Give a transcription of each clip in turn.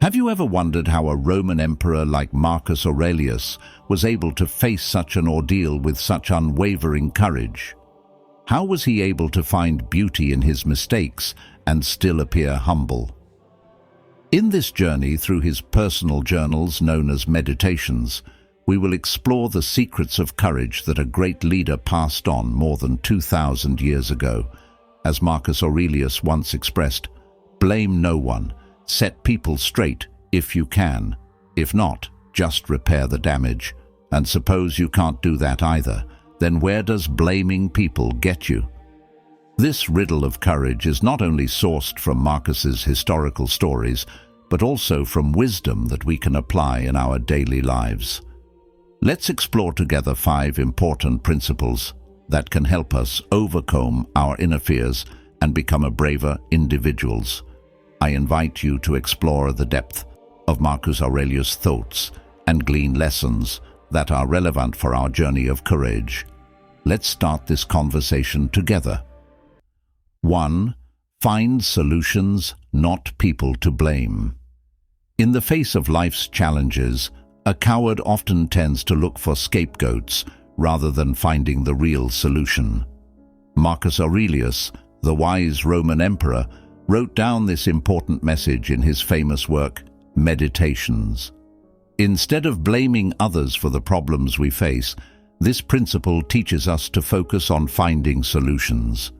Have you ever wondered how a Roman emperor like Marcus Aurelius was able to face such an ordeal with such unwavering courage? How was he able to find beauty in his mistakes and still appear humble? In this journey through his personal journals known as meditations, we will explore the secrets of courage that a great leader passed on more than 2,000 years ago. As Marcus Aurelius once expressed, "Blame no one. Set people straight if you can. If not, just repair the damage. And suppose you can't do that either, then where does blaming people get you?" This riddle of courage is not only sourced from Marcus's historical stories, but also from wisdom that we can apply in our daily lives. Let's explore together 5 important principles that can help us overcome our inner fears and become a braver individuals. I invite you to explore the depth of Marcus Aurelius' thoughts and glean lessons that are relevant for our journey of courage. Let's start this conversation together. 1. Find solutions, not people to blame. In the face of life's challenges, a coward often tends to look for scapegoats rather than finding the real solution. Marcus Aurelius, the wise Roman emperor, wrote down this important message in his famous work, Meditations. Instead of blaming others for the problems we face, this principle teaches us to focus on finding solutions.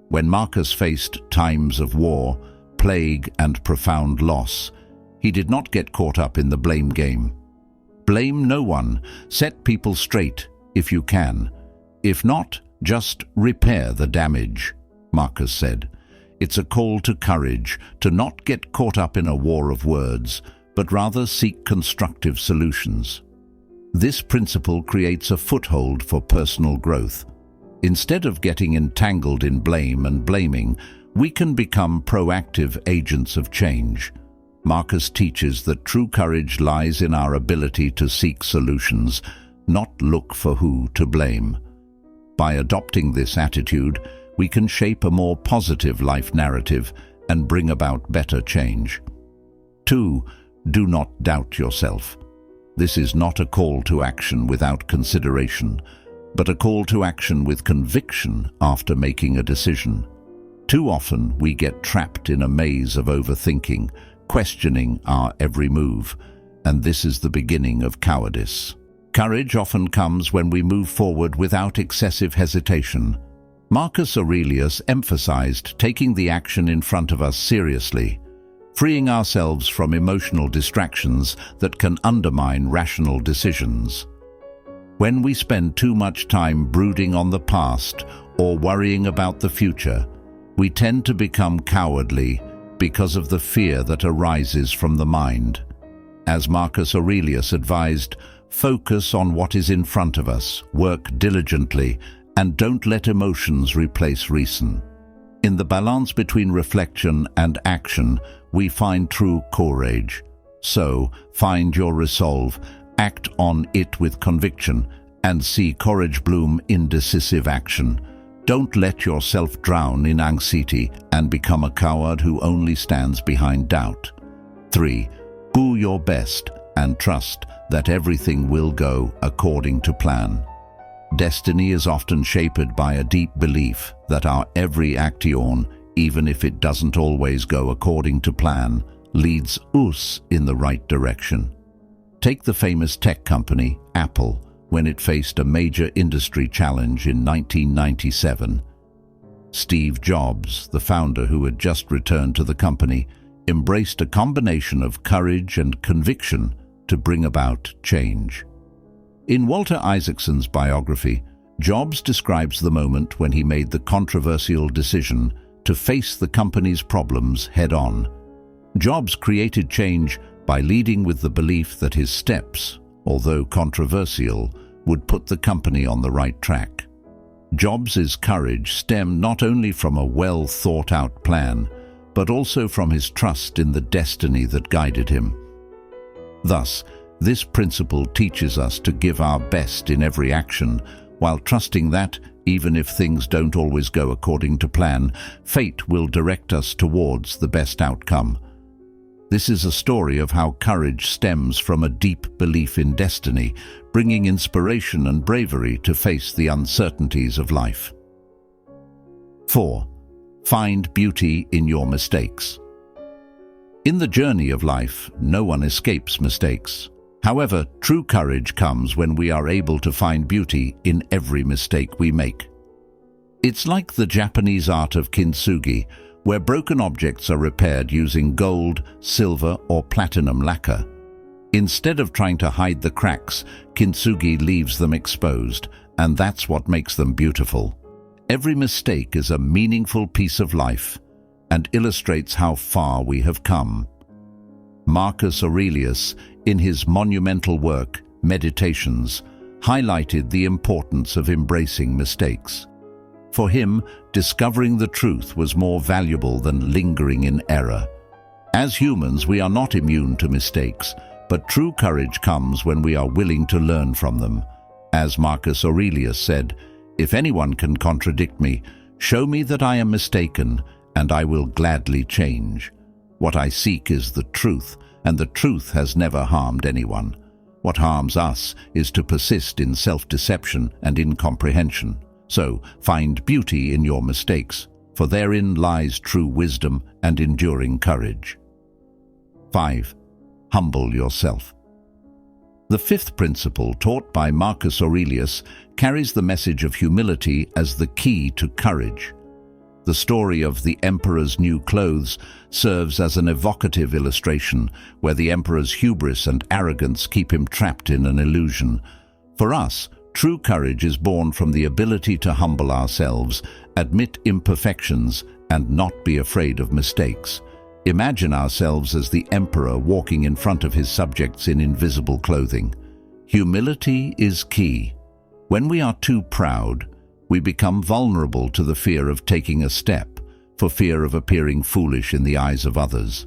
When Marcus faced times of war, plague, and profound loss, he did not get caught up in the blame game. Blame no one. Set people straight if you can. If not, just repair the damage, Marcus said. It's a call to courage, to not get caught up in a war of words, but rather seek constructive solutions. This principle creates a foothold for personal growth. Instead of getting entangled in blame and blaming, we can become proactive agents of change. Marcus teaches that true courage lies in our ability to seek solutions, not look for who to blame. By adopting this attitude, we can shape a more positive life narrative and bring about better change. 2. Do not doubt yourself. This is not a call to action without consideration, but a call to action with conviction after making a decision. Too often we get trapped in a maze of overthinking, questioning our every move, and this is the beginning of cowardice. Courage often comes when we move forward without excessive hesitation. Marcus Aurelius emphasized taking the action in front of us seriously, freeing ourselves from emotional distractions that can undermine rational decisions. When we spend too much time brooding on the past or worrying about the future, we tend to become cowardly because of the fear that arises from the mind. As Marcus Aurelius advised, focus on what is in front of us, work diligently, and don't let emotions replace reason. In the balance between reflection and action, we find true courage. So, find your resolve, act on it with conviction, and see courage bloom in decisive action. Don't let yourself drown in anxiety and become a coward who only stands behind doubt. 3. Do your best and trust that everything will go according to plan. Destiny is often shaped by a deep belief that our every action, even if it doesn't always go according to plan, leads us in the right direction. Take the famous tech company, Apple, when it faced a major industry challenge in 1997. Steve Jobs, the founder who had just returned to the company, embraced a combination of courage and conviction to bring about change. In Walter Isaacson's biography, Jobs describes the moment when he made the controversial decision to face the company's problems head-on. Jobs created change by leading with the belief that his steps, although controversial, would put the company on the right track. Jobs' courage stemmed not only from a well-thought-out plan, but also from his trust in the destiny that guided him. Thus, this principle teaches us to give our best in every action, while trusting that, even if things don't always go according to plan, fate will direct us towards the best outcome. This is a story of how courage stems from a deep belief in destiny, bringing inspiration and bravery to face the uncertainties of life. 4. Find beauty in your mistakes. In the journey of life, no one escapes mistakes. However, true courage comes when we are able to find beauty in every mistake we make. It's like the Japanese art of kintsugi, where broken objects are repaired using gold, silver, or platinum lacquer. Instead of trying to hide the cracks, kintsugi leaves them exposed, and that's what makes them beautiful. Every mistake is a meaningful piece of life and illustrates how far we have come. Marcus Aurelius, in his monumental work, Meditations, highlighted the importance of embracing mistakes. For him, discovering the truth was more valuable than lingering in error. As humans, we are not immune to mistakes, but true courage comes when we are willing to learn from them. As Marcus Aurelius said, "If anyone can contradict me, show me that I am mistaken, and I will gladly change. What I seek is the truth, and the truth has never harmed anyone. What harms us is to persist in self-deception and incomprehension. So, find beauty in your mistakes, for therein lies true wisdom and enduring courage." 5. Humble yourself. The fifth principle, taught by Marcus Aurelius, carries the message of humility as the key to courage. The story of the emperor's new clothes serves as an evocative illustration where the emperor's hubris and arrogance keep him trapped in an illusion. For us, true courage is born from the ability to humble ourselves, admit imperfections, and not be afraid of mistakes. Imagine ourselves as the emperor walking in front of his subjects in invisible clothing. Humility is key. When we are too proud, we become vulnerable to the fear of taking a step, for fear of appearing foolish in the eyes of others.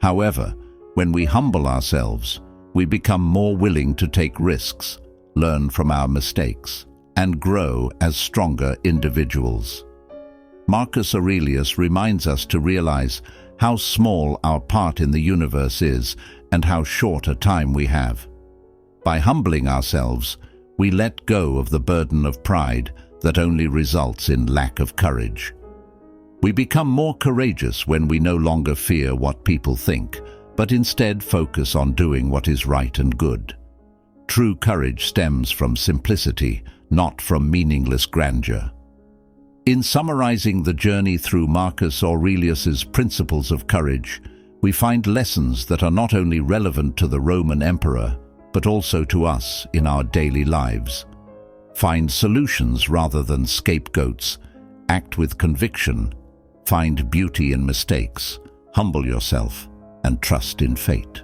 However, when we humble ourselves, we become more willing to take risks, learn from our mistakes, and grow as stronger individuals. Marcus Aurelius reminds us to realize how small our part in the universe is and how short a time we have. By humbling ourselves, we let go of the burden of pride that only results in lack of courage. We become more courageous when we no longer fear what people think, but instead focus on doing what is right and good. True courage stems from simplicity, not from meaningless grandeur. In summarizing the journey through Marcus Aurelius's principles of courage, we find lessons that are not only relevant to the Roman emperor, but also to us in our daily lives. Find solutions rather than scapegoats, act with conviction, find beauty in mistakes, humble yourself, and trust in fate.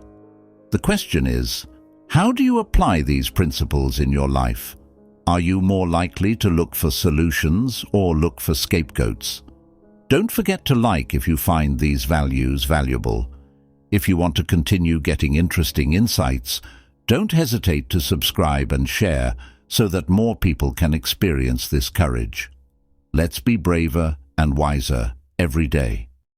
The question is, how do you apply these principles in your life? Are you more likely to look for solutions or look for scapegoats? Don't forget to like if you find these values valuable. If you want to continue getting interesting insights, don't hesitate to subscribe and share so that more people can experience this courage. Let's be braver and wiser every day.